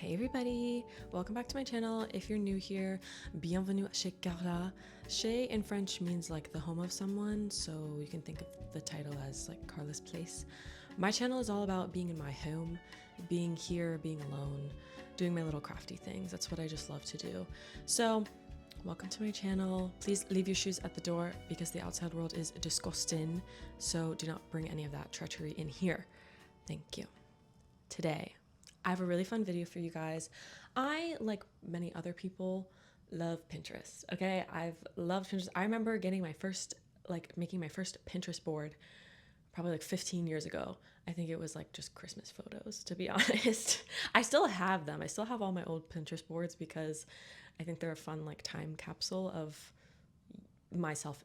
Hey everybody, welcome back to my channel. If you're new here, bienvenue chez Carla. Chez in French means like the home of someone, so you can think of the title as like Carla's place. My channel is all about being in my home, being here, being alone, doing my little crafty things. That's what I just love to do. So welcome to my channel. Please leave your shoes at the door because the outside world is disgusting, so do not bring any of that treachery in here. Thank you. Today, I have a really fun video for you guys. I, like many other people, love Pinterest, okay? I've loved Pinterest. I remember getting my first, making my first Pinterest board probably like 15 years ago. I think it was like just Christmas photos, to be honest. I still have them. I still have all my old Pinterest boards because I think they're a fun like time capsule of myself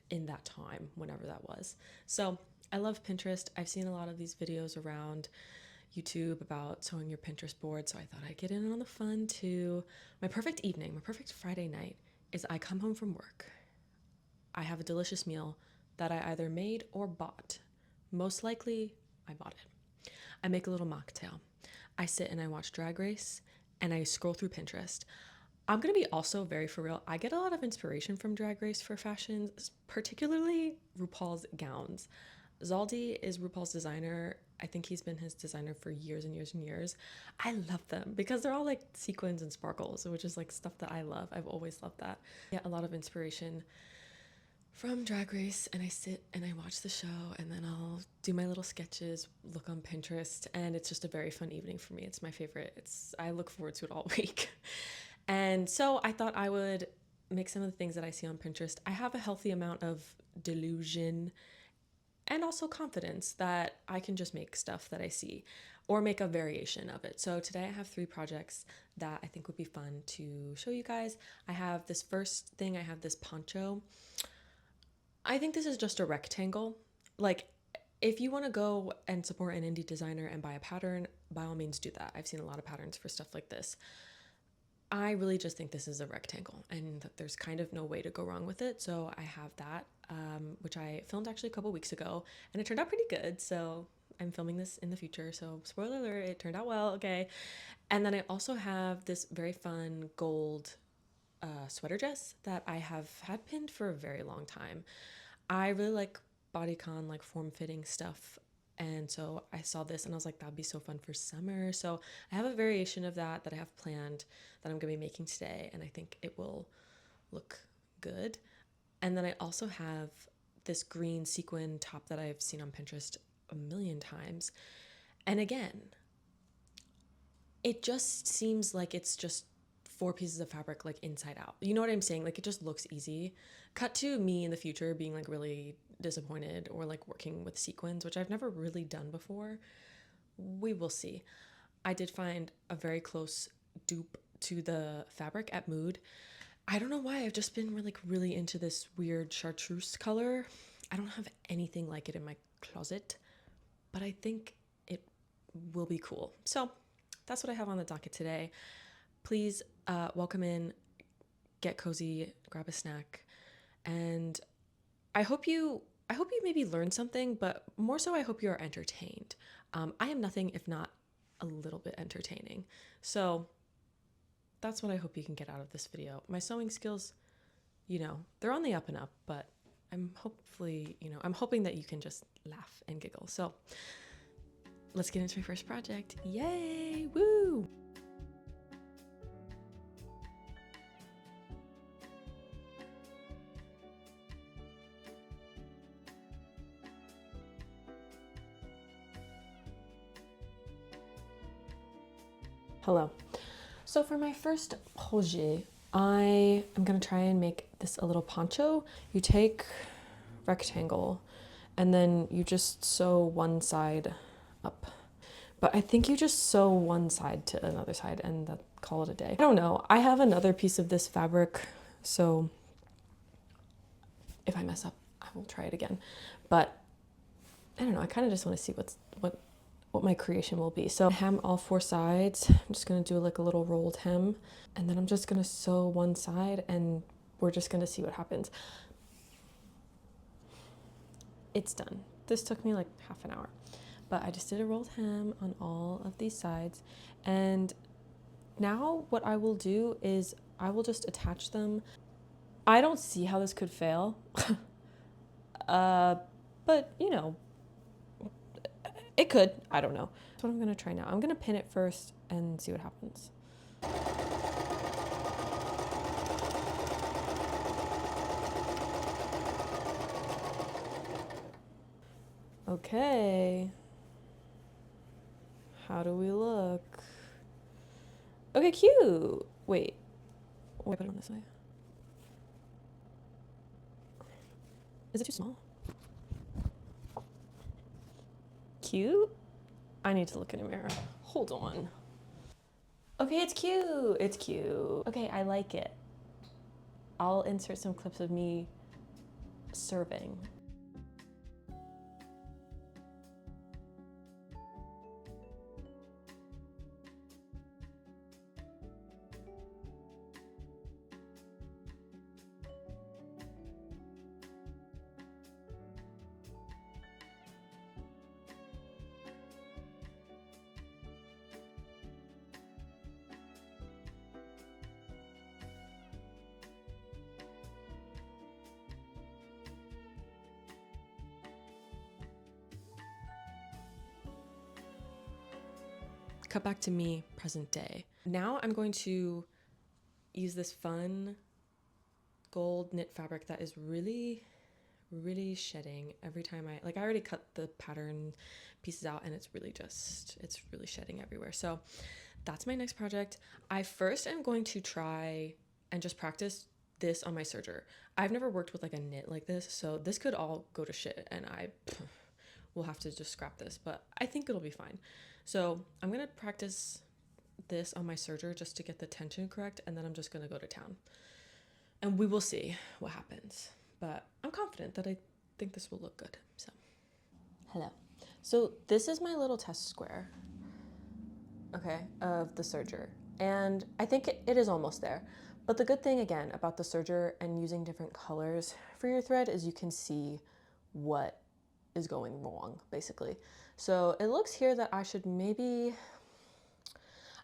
in that time, whenever that was. So I love Pinterest. I've seen a lot of these videos around YouTube about sewing your Pinterest board, so I thought I'd get in on the fun too. My perfect evening, my perfect Friday night is I come home from work. I have a delicious meal that I either made or bought. Most likely, I bought it. I make a little mocktail. I sit and I watch Drag Race and I scroll through Pinterest. I'm gonna be also very for real. I get a lot of inspiration from Drag Race for fashions, particularly RuPaul's gowns. Zaldi is RuPaul's designer. I think he's been his designer for years and years and years. I love them because they're all like sequins and sparkles, which is like stuff that I love. I've always loved that. I get a lot of inspiration from Drag Race and I sit and I watch the show and then I'll do my little sketches, look on Pinterest, and it's just a very fun evening for me. It's my favorite. I look forward to it all week. And so I thought I would make some of the things that I see on Pinterest. I have a healthy amount of delusion and also confidence that I can just make stuff that I see or make a variation of it. So today I have 3 projects that I think would be fun to show you guys. I have this first thing, I have this poncho. I think this is just a rectangle. Like, if you want to go and support an indie designer and buy a pattern, by all means do that. I've seen a lot of patterns for stuff like this. I really just think this is a rectangle and that there's kind of no way to go wrong with it. So I have that, which I filmed actually a couple weeks ago and it turned out pretty good. So I'm filming this in the future. So spoiler alert, it turned out well. Okay. And then I also have this very fun gold sweater dress that I have had pinned for a very long time. I really like bodycon, like form-fitting stuff. And so I saw this and I was like, that'd be so fun for summer. So I have a variation of that I have planned that I'm gonna be making today, and I think it will look good. And then I also have this green sequin top that I've seen on Pinterest a million times. And again, it just seems like it's just 4 pieces of fabric like inside out. You know what I'm saying? Like it just looks easy. Cut to me in the future being like really disappointed or like working with sequins, which I've never really done before. We will see. I did find a very close dupe to the fabric at Mood. I don't know why, I've just been really into this weird chartreuse color. I don't have anything like it in my closet, but I think it will be cool. So that's what I have on the docket today. Please welcome in, get cozy, grab a snack, and I hope you maybe learn something, but more so I hope you are entertained. I am nothing if not a little bit entertaining. So that's what I hope you can get out of this video. My sewing skills, they're on the up and up, but I'm hoping that you can just laugh and giggle. So let's get into my first project. Yay! Woo! Hello. So for my first projet, I am gonna try and make this a little poncho. You take rectangle and then you just sew one side up. But I think you just sew one side to another side and call it a day. I don't know. I have another piece of this fabric, so if I mess up, I will try it again. But I don't know. I kind of just want to see what my creation will be. So hem all 4 sides. I'm just gonna do like a little rolled hem, and then I'm just gonna sew one side and we're just gonna see what happens. It's done. This took me like ½ an hour, but I just did a rolled hem on all of these sides, and now what I will do is I will just attach them. I don't see how this could fail. But you know, it could. I don't know. That's what I'm gonna try now. I'm gonna pin it first and see what happens. Okay. How do we look? Okay, cute. Wait. Why put it on this way? Is it too small? Cute? I need to look in a mirror. Hold on. Okay, it's cute. It's cute. Okay, I like it. I'll insert some clips of me serving. Cut back to me, present day. Now I'm going to use this fun gold knit fabric that is really shedding every time I already cut the pattern pieces out and it's really shedding everywhere. So that's my next project. I first am going to try and just practice this on my serger. I've never worked with like a knit like this, so this could all go to shit and I will have to just scrap this, but I think it'll be fine. So I'm gonna practice this on my serger just to get the tension correct, and then I'm just gonna go to town. And we will see what happens. But I'm confident that I think this will look good. So, hello. So this is my little test square, okay, of the serger. And I think it is almost there. But the good thing, again, about the serger and using different colors for your thread is you can see what is going wrong, basically. So it looks here that I should maybe,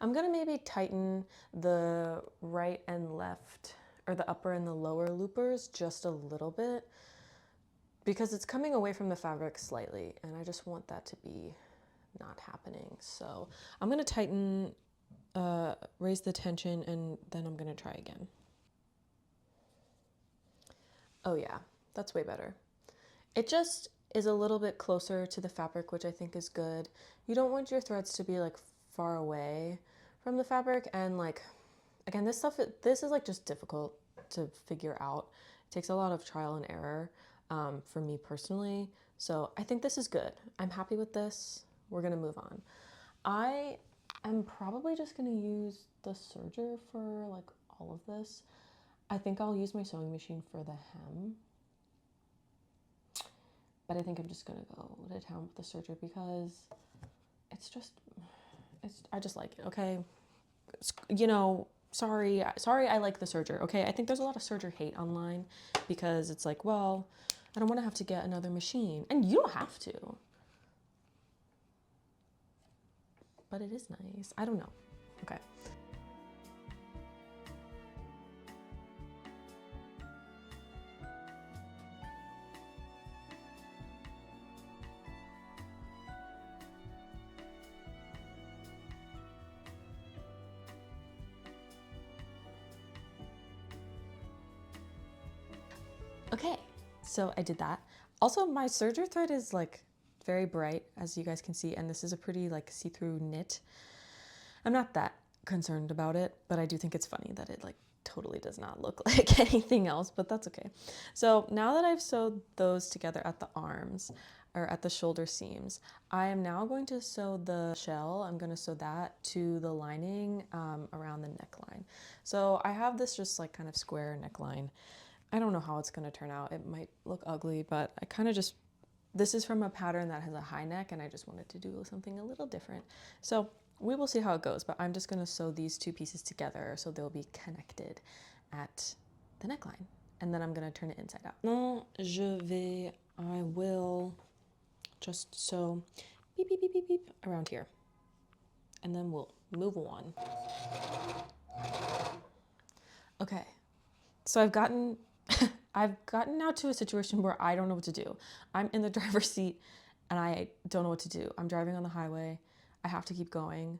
I'm gonna maybe tighten the right and left, or the upper and the lower loopers just a little bit, because it's coming away from the fabric slightly, and I just want that to be not happening. So I'm gonna tighten, raise the tension, and then I'm gonna try again. Oh yeah, that's way better. It just is a little bit closer to the fabric, which I think is good. You don't want your threads to be like far away from the fabric, and like, again, this is like just difficult to figure out. It takes a lot of trial and error for me personally. So I think this is good. I'm happy with this. We're gonna move on. I am probably just gonna use the serger for like all of this. I think I'll use my sewing machine for the hem. But I think I'm just gonna go to town with the serger because I just like it, okay? You know, sorry I like the serger, okay? I think there's a lot of serger hate online because it's like, well, I don't want to have to get another machine. And you don't have to. But it is nice. I don't know. Okay. Okay, so I did that. Also, my serger thread is like very bright, as you guys can see, and this is a pretty like see-through knit. I'm not that concerned about it, but I do think it's funny that it like totally does not look like anything else, but that's okay. So now that I've sewed those together at the arms, or at the shoulder seams, I am now going to sew the shell. I'm going to sew that to the lining around the neckline. So I have this just like kind of square neckline. I don't know how it's going to turn out. It might look ugly, but I kind of just, this is from a pattern that has a high neck and I just wanted to do something a little different. So we will see how it goes, but I'm just going to sew these two pieces together so they'll be connected at the neckline. And then I'm going to turn it inside out. I will just sew beep, beep, beep, beep, beep around here. And then we'll move on. Okay, so I've gotten now to a situation where I don't know what to do. I'm in the driver's seat and I don't know what to do. I'm driving on the highway. I have to keep going,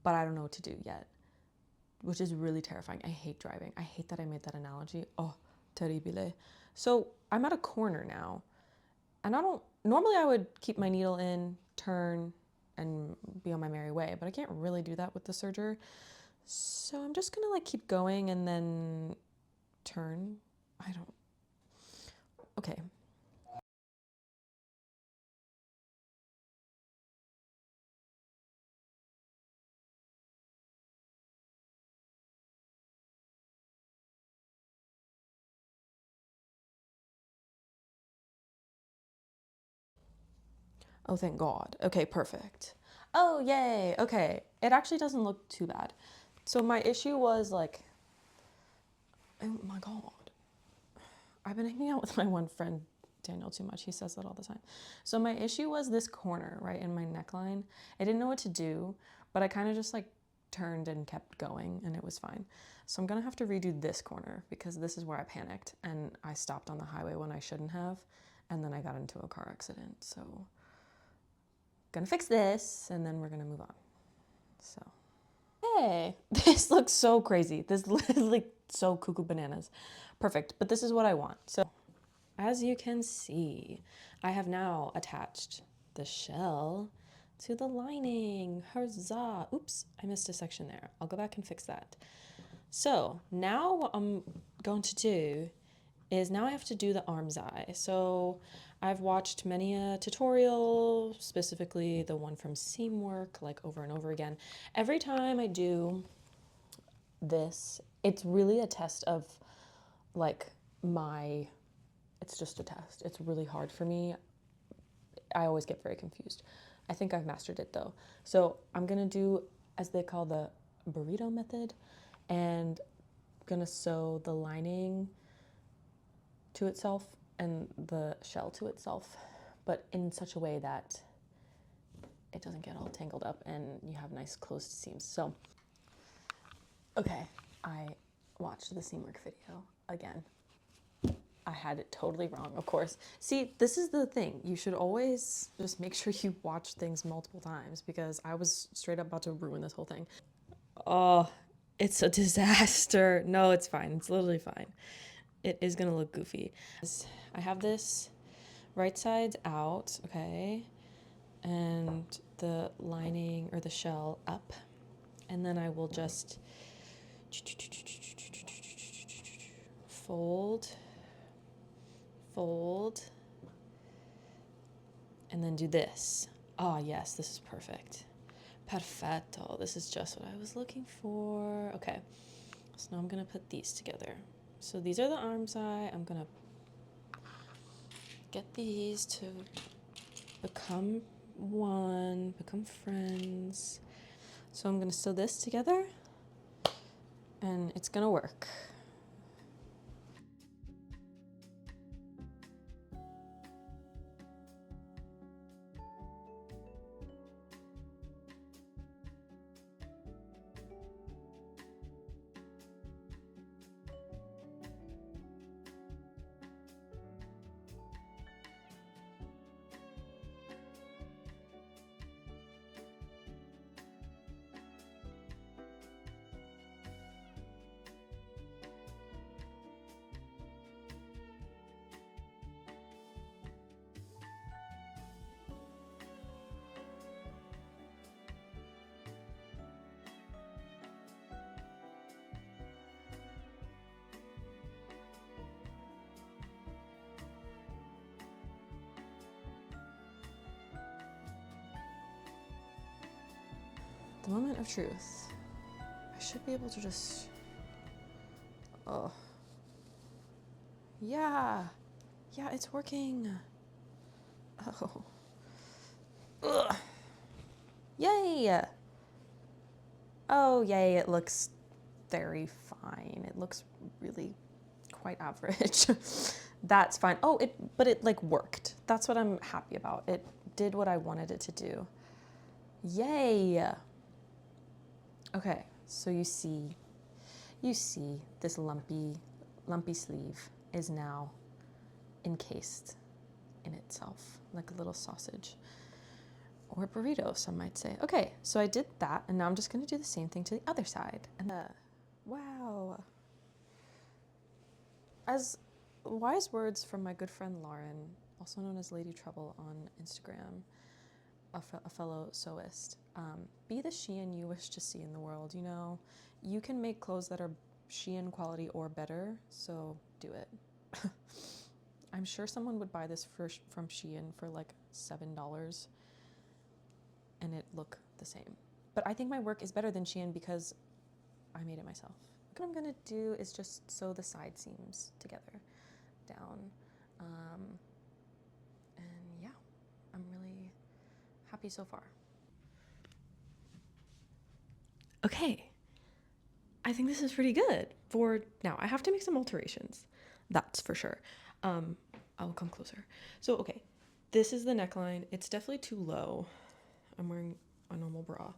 but I don't know what to do yet, which is really terrifying. I hate driving. I hate that I made that analogy. Oh, terribile. So I'm at a corner now, and normally I would keep my needle in, turn, and be on my merry way, but I can't really do that with the serger. So I'm just gonna like keep going and then turn. Okay. Oh, thank God. Okay, perfect. Oh, yay. Okay. It actually doesn't look too bad. So my issue was like, oh my God. I've been hanging out with my one friend, Daniel, too much. He says that all the time. So my issue was this corner, right, in my neckline. I didn't know what to do, but I kind of just like turned and kept going and it was fine. So I'm gonna have to redo this corner because this is where I panicked and I stopped on the highway when I shouldn't have. And then I got into a car accident. So gonna fix this and then we're gonna move on. So, hey, this looks so crazy. This is like so cuckoo bananas. Perfect, but this is what I want. So as you can see, I have now attached the shell to the lining. Huzzah! Oops, I missed a section there. I'll go back and fix that. So now what I'm going to do is now I have to do the arm's eye. So I've watched many a tutorial, specifically the one from Seamwork, like over and over again. Every time I do this, it's really a test of like it's just a test. It's really hard for me. I always get very confused. I think I've mastered it though. So I'm gonna do, as they call the burrito method, and I'm gonna sew the lining to itself and the shell to itself, but in such a way that it doesn't get all tangled up and you have nice closed seams. So, okay, I watched the Seamwork video again. I had it totally wrong, of course. See, this is the thing. You should always just make sure you watch things multiple times because I was straight up about to ruin this whole thing. Oh, it's a disaster. No, it's fine. It's literally fine. It is gonna look goofy. I have this right sides out, okay, and the lining or the shell up, and then I will just fold, and then do this. Ah, yes, this is perfect. Perfetto. This is just what I was looking for. Okay, so now I'm gonna put these together. So these are the arm's eye. I'm gonna get these to become one, become friends. So I'm gonna sew this together and it's gonna work. The moment of truth. I should be able to just, oh. Yeah, it's working. Oh. Ugh. Yay! Oh, yay, it looks very fine. It looks really quite average. That's fine. Oh, but it like worked. That's what I'm happy about. It did what I wanted it to do. Yay! Okay, so you see this lumpy sleeve is now encased in itself, like a little sausage or burrito, some might say. Okay, so I did that, and now I'm just gonna do the same thing to the other side. And wow. As wise words from my good friend Lauren, also known as Lady Trouble on Instagram, a fellow sewist, be the Shein you wish to see in the world. You know, you can make clothes that are Shein quality or better, so do it. I'm sure someone would buy this from Shein for like $7 and it look the same. But I think my work is better than Shein because I made it myself. What I'm gonna do is just sew the side seams together down. And yeah, I'm really happy so far. Okay, I think this is pretty good for now. I have to make some alterations, that's for sure. I'll come closer. So, okay, this is the neckline. It's definitely too low. I'm wearing a normal bra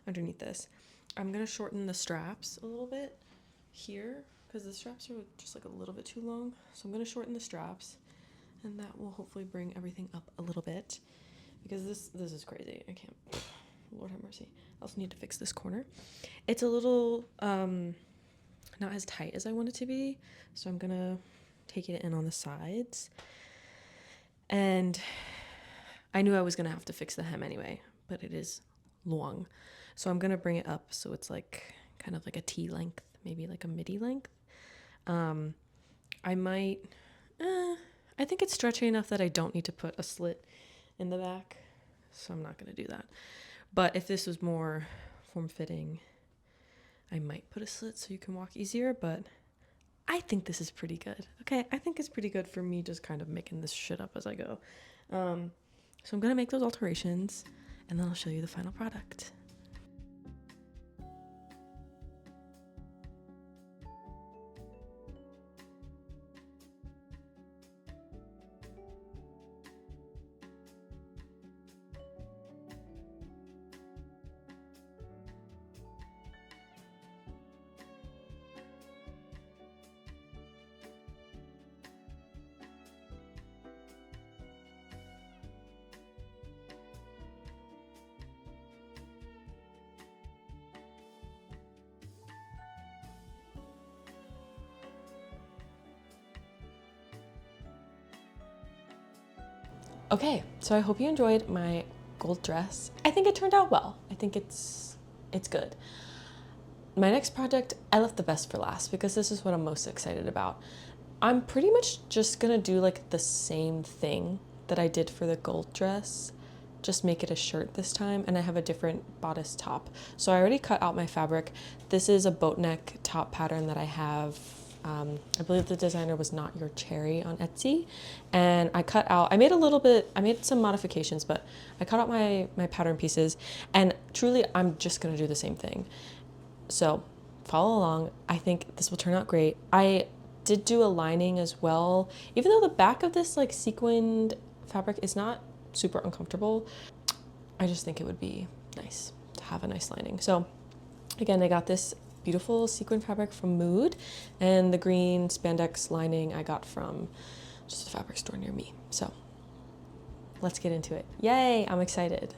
underneath this. I'm gonna shorten the straps a little bit here because the straps are just like a little bit too long. So I'm gonna shorten the straps, and that will hopefully bring everything up a little bit because this is crazy. I can't. Lord have mercy. I also need to fix this corner. It's a little not as tight as I want it to be, so I'm gonna take it in on the sides. And I knew I was gonna have to fix the hem anyway, but it is long, so I'm gonna bring it up so it's like kind of like a T length, maybe like a midi length. I might I think it's stretchy enough that I don't need to put a slit in the back, so I'm not gonna do that. But if this was more form-fitting, I might put a slit so you can walk easier, but I think this is pretty good. Okay, I think it's pretty good for me just kind of making this shit up as I go. So I'm gonna make those alterations and then I'll show you the final product. Okay, so I hope you enjoyed my gold dress. I think it turned out well. I think it's good. My next project, I left the best for last because this is what I'm most excited about. I'm pretty much just gonna do like the same thing that I did for the gold dress, just make it a shirt this time, and I have a different bodice top. So I already cut out my fabric. This is a boat neck top pattern that I have. I believe the designer was Not Your Cherry on Etsy, and I made some modifications, but I cut out my pattern pieces, and truly I'm just gonna do the same thing. So follow along. I think this will turn out great. I did do a lining as well, even though the back of this like sequined fabric is not super uncomfortable. I just think it would be nice to have a nice lining. So again, I got this beautiful sequin fabric from Mood, and the green spandex lining I got from just a fabric store near me. So let's get into it. Yay, I'm excited.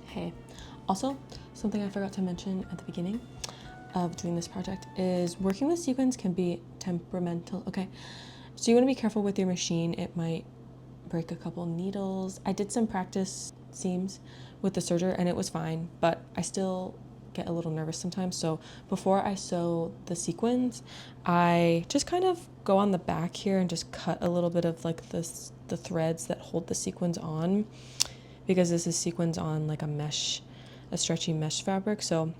Hey, also, something I forgot to mention at the beginning of doing this project is working with sequins can be temperamental, okay? So you wanna be careful with your machine. It might break a couple needles. I did some practice seams with the serger and it was fine, but I still get a little nervous sometimes. So before I sew the sequins, I just kind of go on the back here and just cut a little bit of like the threads that hold the sequins on, because this is sequins on like a mesh a stretchy mesh fabric. So,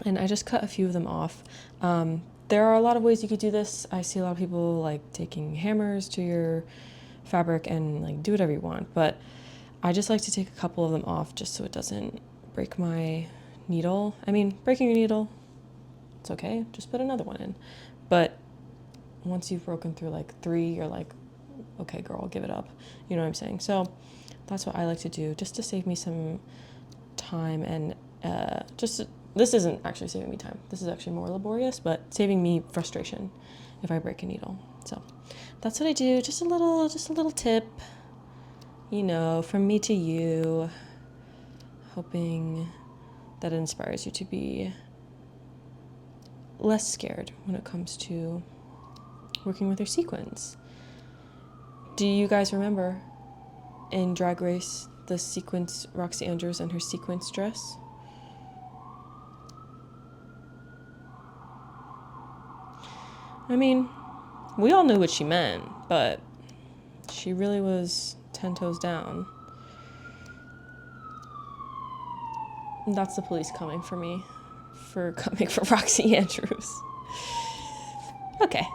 and I just cut a few of them off. There are a lot of ways you could do this. I see a lot of people like taking hammers to your fabric and like do whatever you want, but I just like to take a couple of them off just so it doesn't break my needle. I mean, breaking your needle, it's okay, just put another one in. But once you've broken through like 3, you're like, okay girl, give it up, you know what I'm saying? So that's what I like to do, just to save me some time. And this isn't actually saving me time, this is actually more laborious, but saving me frustration if I break a needle. So that's what I do. Just a little tip, you know, from me to you, hoping that it inspires you to be less scared when it comes to working with your sequins. Do you guys remember in Drag Race the sequins, Roxy Andrews and her sequins dress? I mean, we all knew what she meant, but she really was 10 toes down. And that's the police coming for me for coming for Roxy Andrews. Okay.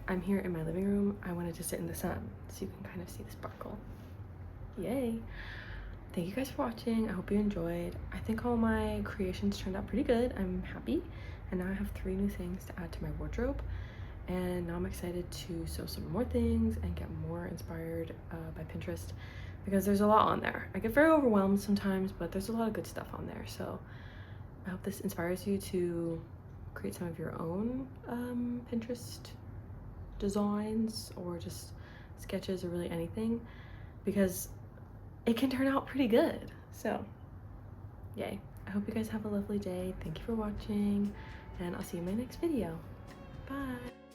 I'm here in my living room. I wanted to sit in the sun so you can kind of see the sparkle. Yay. Thank you guys for watching. I hope you enjoyed. I think all my creations turned out pretty good. I'm happy. And now I have 3 new things to add to my wardrobe. And now I'm excited to sew some more things and get more inspired by Pinterest, because there's a lot on there. I get very overwhelmed sometimes, but there's a lot of good stuff on there. So I hope this inspires you to create some of your own Pinterest designs or just sketches or really anything, because it can turn out pretty good. So yay. I hope you guys have a lovely day. Thank you for watching, and I'll see you in my next video. Bye.